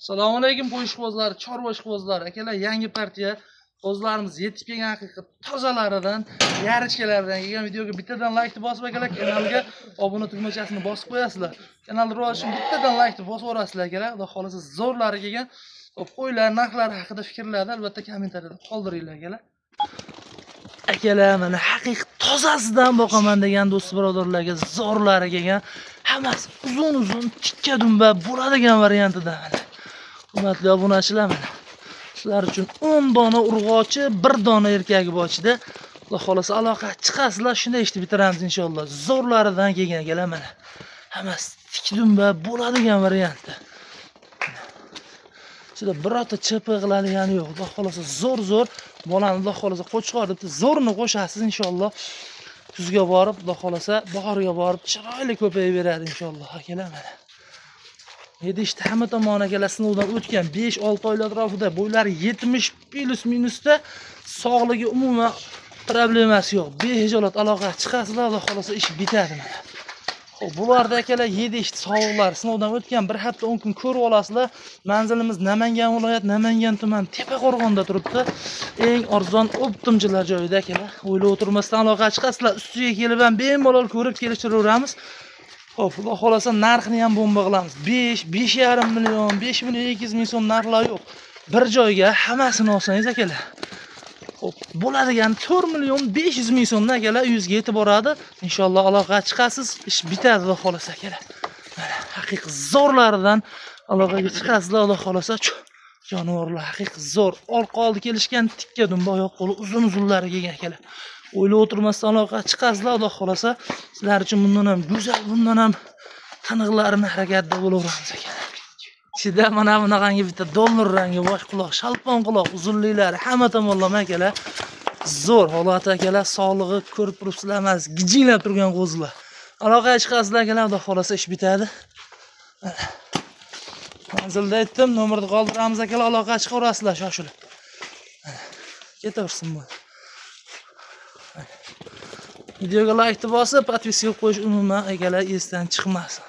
Assalomu alaykum qo'yishqibozlar, chorva ishqibozlar. Akalar, yangi partiya qo'zlarimiz yetib kelgan haqiqiy tozalaridan, yarichkalaridan kelgan videoga bittadan like bosib akalar, kanalga obuna tugmachasini bosib qo'yasizlar. Kanal rivoji uchun bittadan like bosib o'rasizlar akalar. Xudo xolasa zo'rlari kelgan. Qo'ylar narxlari haqida fikrlarni albatta kommentariyada qoldiringlar akalar. Akalar, mana haqiqiy tozasidan boqaman degan do'st birodarlarga zo'rlari kelgan. Hammasi uzun tikka dumba bo'ladigan variantida. Hurmatli obunachilar, mana sizlar uchun 10 dona urg'ochi, 1 dona erkagi bor ichida. Xudo xolasa aloqa chiqasizlar, shunda eshitib bitiramiz inshaalloh. Zo'rlaridan kelgan akalar, mana hammasi tik dumba bo'ladigan variantda. Sizlar birorta chapa qiladigani yo'q. Xudo xolasa zo'r bolani xudo xolasa qo'chqor deb zo'rni qo'shasiz inshaalloh. Kuzga borib, xudo xolasa bahorga borib chiroyli ko'payib beradi inshaalloh akalar, mana. Yedishta hamma tomon akalar sinovdan o'tgan 5-6 oylar atrofida bo'ylari 70 plus minusda, sog'ligi umuman problemasi yo'q. Behijolat aloqa chiqasizlar, xudo xolasa ish bitadi mana. Xo'p, bularda akalar 7 sog'liqlar sinovdan o'tgan, 1 hafta 10 kun ko'rib olasizlar. Manzilimiz Namangan viloyat, Namangan tuman Tepaqo'rg'onda turibdi. Eng arzon optimchilar joyida akalar. O'ylab o'tirmasdan aloqa chiqasizlar. Ustiga kelib ham bemalol ko'rib kelishtiramiz. Xo'p, xudo xolasa narxini ham bomba qilamiz. 5.5 million, 5 million 200 ming so'm narxlar yo'q. Bir joyga hammasini olsangiz akalar. Xo'p, bo'ladigan 4 million 500 ming so'mdan akalar uyingizga yetib boradi. Inshaalloh aloqa chiqasiz, ish bitadi xudo xolasa akalar. Mana haqiqiy zo'rlaridan aloqaga chiqasizlar xudo xolasa. Jonivorlar haqiqiy zo'r. Orqa oldi kelishgan tikka dumba oyoq qo'li uzunlari kelgan akalar. O'ylab o'tirmasdan aloqa chiqasizlar xudo xolasa. Sizlar uchun bundan ham go'zal, bundan ham tiniqlarini harakatda bo'laveramiz akalar. Ichida mana bunaqangi bitta dollar rangi bosh quloq, shalpon quloq uzunliklari hamma tomonlama akalar. Zo'r holat akalar, sog'lig'i ko'rib turibsizlar, emas, gijinglab turgan qo'zlar. Aloqaga chiqasizlar akalar, xudo xolasa ish bitadi. Manzilda aytdim, nomerni qoldiramiz akalar, aloqaga chiqaverasizlar shoshilib. Ketaversin bu. Videoga like bosib, podpiska qo'yish umuman akalar esdan chiqmasin.